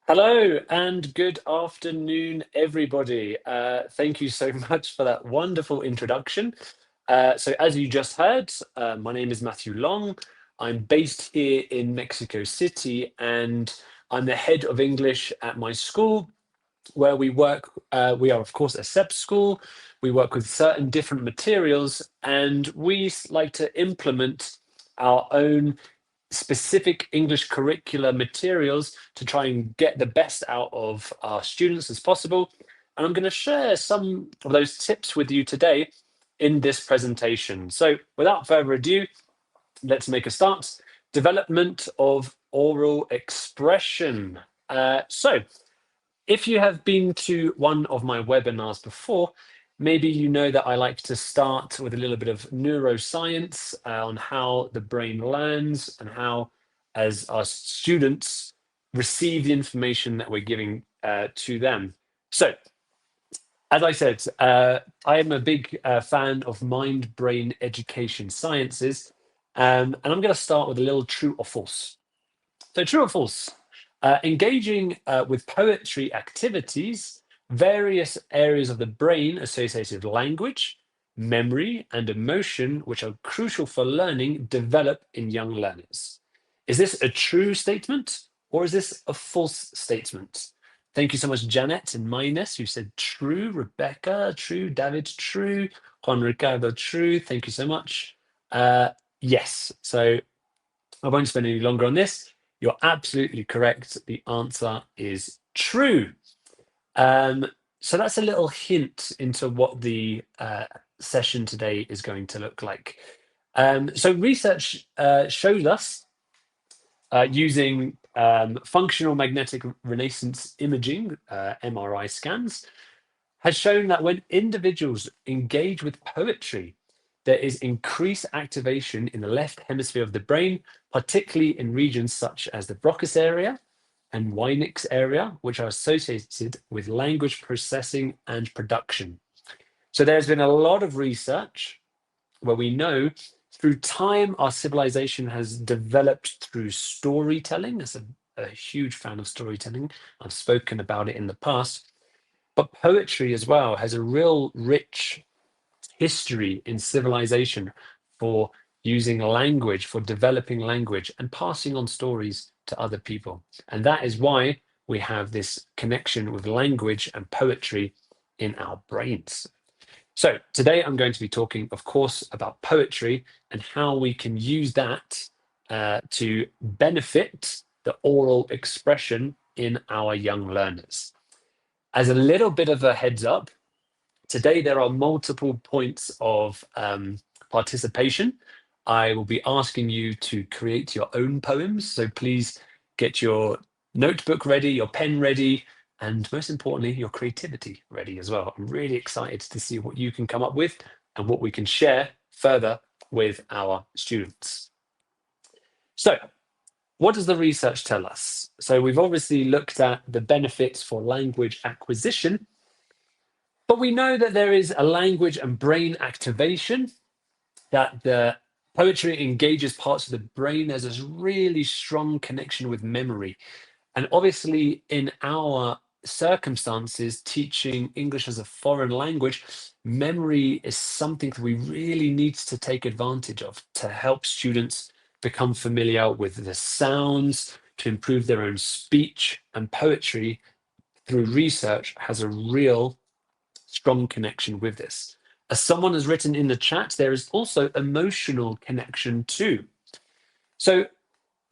Hello and good afternoon, everybody. Thank you so much for that wonderful introduction. So, as you just heard, my name is Matthew Long. I'm based here in Mexico City, and I'm the head of English at my school where we work. We are, of course, a SEP school. We work with certain different materials, and like to implement our own specific English curricular materials to try and get the best out of our students as possible. And I'm going to share some of those tips with you today in this presentation. So without further ado, let's make a start. Development of oral expression. So if you have been to one of my webinars before, maybe you know that I like to start with a little bit of neuroscience on how the brain learns and how, as our students, receive the information that we're giving to them. So, as I said, I am a big fan of mind-brain education sciences, and I'm going to start with a little true or false. So, true or false? Engaging with poetry activities, various areas of the brain associated with language, memory, and emotion, which are crucial for learning, develop in young learners. Is this a true statement or is this a false statement? Thank you so much, Janet and Minus, who said true. Rebecca, true. David, true. Juan Ricardo, true. Thank you so much. Yes. So I won't spend any longer on this. You're absolutely correct. The answer is true. Um, so that's a little hint into what the session today is going to look like. So research shows us using functional magnetic resonance imaging, MRI scans, has shown that when individuals engage with poetry, there is increased activation in the left hemisphere of the brain, particularly in regions such as the Broca's area and Weinig's area, which are associated with language processing and production. So there's been a lot of research where we know through time our civilization has developed through storytelling. As a huge fan of storytelling, I've spoken about it in the past, but poetry as well has a real rich history in civilization for using language, for developing language and passing on stories to other people. And that is why we have this connection with language and poetry in our brains. So today I'm going to be talking, of course, about poetry and how we can use that to benefit the oral expression in our young learners. As a little bit of a heads up, today there are multiple points of participation. I will be asking you to create your own poems, so please get your notebook ready, your pen ready, and most importantly, your creativity ready as well. I'm really excited to see what you can come up with and what we can share further with our students. So, what does the research tell us? So, we've obviously looked at the benefits for language acquisition, but we know that there is a language and brain activation, that the poetry engages parts of the brain. There's this really strong connection with memory. And obviously, in our circumstances, teaching English as a foreign language, memory is something that we really need to take advantage of to help students become familiar with the sounds, to improve their own speech. And poetry, through research, has a real strong connection with this. As someone has written in the chat, there is also emotional connection too. So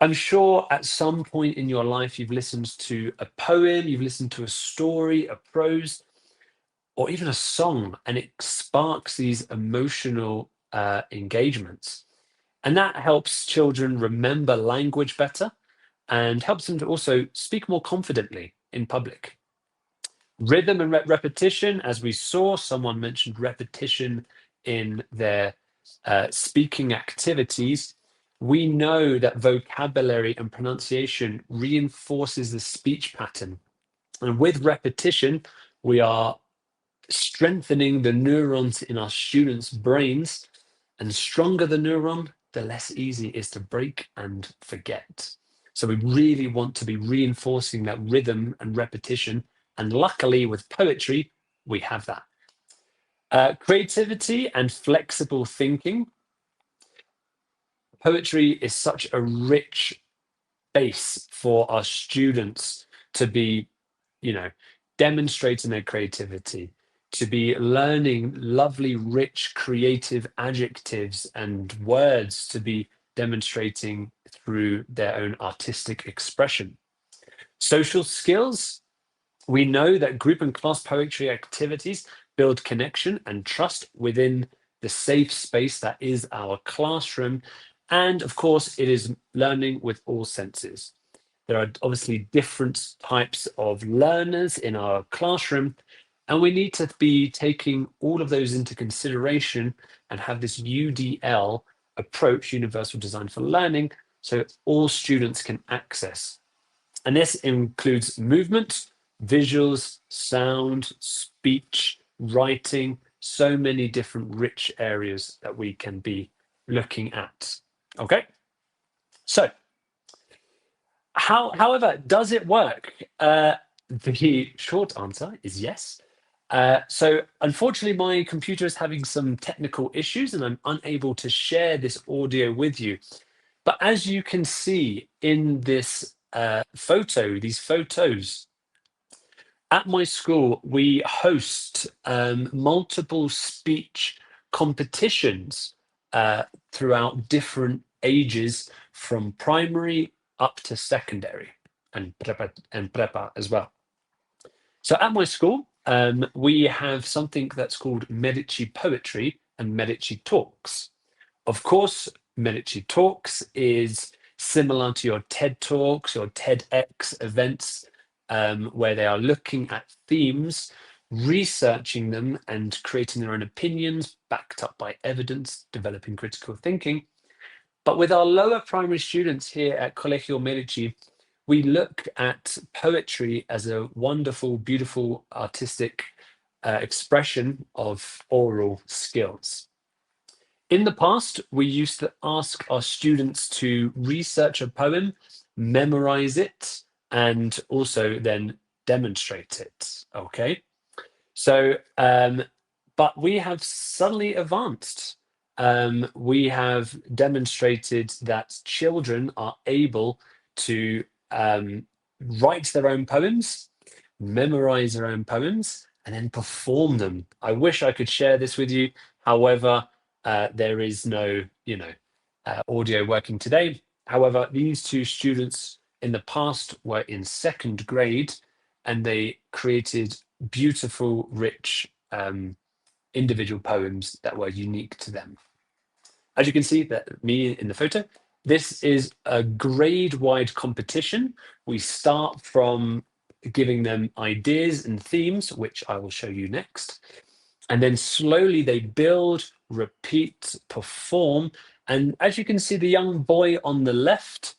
I'm sure at some point in your life you've listened to a poem, you've listened to a story, a prose, or even a song, and it sparks these emotional engagements. And that helps children remember language better and helps them to also speak more confidently in public. Rhythm and repetition, as we saw, someone mentioned repetition in their speaking activities. We know that vocabulary and pronunciation reinforces the speech pattern. And with repetition, we are strengthening the neurons in our students' brains. And stronger the neuron, the less easy it is to break and forget. So we really want to be reinforcing that rhythm and repetition. And luckily with poetry, we have that. Creativity and flexible thinking. Poetry is such a rich base for our students to be, you know, demonstrating their creativity, to be learning lovely, rich, creative adjectives and words to be demonstrating through their own artistic expression. Social skills. We know that group and class poetry activities build connection and trust within the safe space that is our classroom. And of course, it is learning with all senses. There are obviously different types of learners in our classroom, and we need to be taking all of those into consideration and have this UDL approach, Universal Design for Learning, so all students can access. And this includes movement, visuals, sound, speech, writing, so many different rich areas that we can be looking at. Okay, so however, does it work? The short answer is yes. So unfortunately, my computer is having some technical issues and I'm unable to share this audio with you. But as you can see in this these photos, at my school, we host multiple speech competitions throughout different ages from primary up to secondary and prepa as well. So at my school, we have something that's called Medici Poetry and Medici Talks. Of course, Medici Talks is similar to your TED Talks, your TEDx events, where they are looking at themes, researching them, and creating their own opinions, backed up by evidence, developing critical thinking. But with our lower primary students here at Colegio Medici, we look at poetry as a wonderful, beautiful, artistic expression of oral skills. In the past, we used to ask our students to research a poem, memorize it, and also then demonstrate it. Okay. So, but we have suddenly advanced. We have demonstrated that children are able to write their own poems, memorize their own poems, and then perform them. I wish I could share this with you. However, there is no, audio working today. However, these two students in the past were in second grade and they created beautiful, rich individual poems that were unique to them. As you can see, that me in the photo, this is a grade-wide competition. We start from giving them ideas and themes, which I will show you next. And then slowly they build, repeat, perform. And as you can see, the young boy on the left,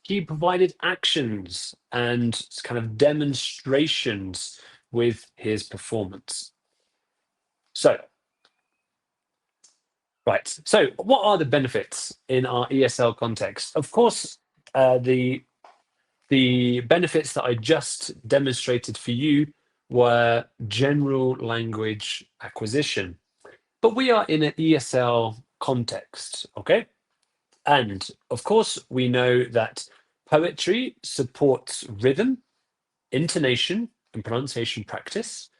he provided actions and kind of demonstrations with his performance. So, right. So, what are the benefits in our ESL context? Of course, the benefits that I just demonstrated for you were general language acquisition. But we are in an ESL context, okay? And of course, we know that poetry supports rhythm, intonation, and pronunciation practice,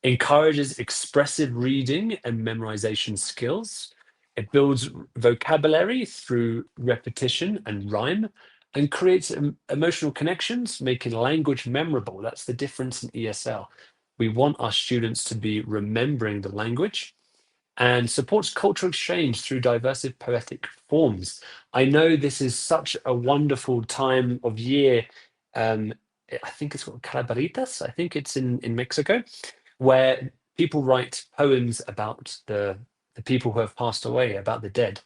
encourages expressive reading and memorization skills. It builds vocabulary through repetition and rhyme and creates emotional connections, making language memorable. That's the difference in ESL. We want our students to be remembering the language and supports cultural exchange through diverse poetic forms. I know this is such a wonderful time of year. Um, I think it's called Calaveritas. I think it's in Mexico, where people write poems about the people who have passed away, about the dead.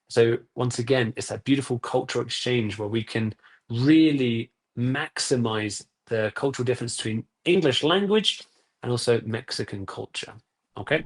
So once again, it's that beautiful cultural exchange where we can really maximize the cultural difference between English language and also Mexican culture. Okay.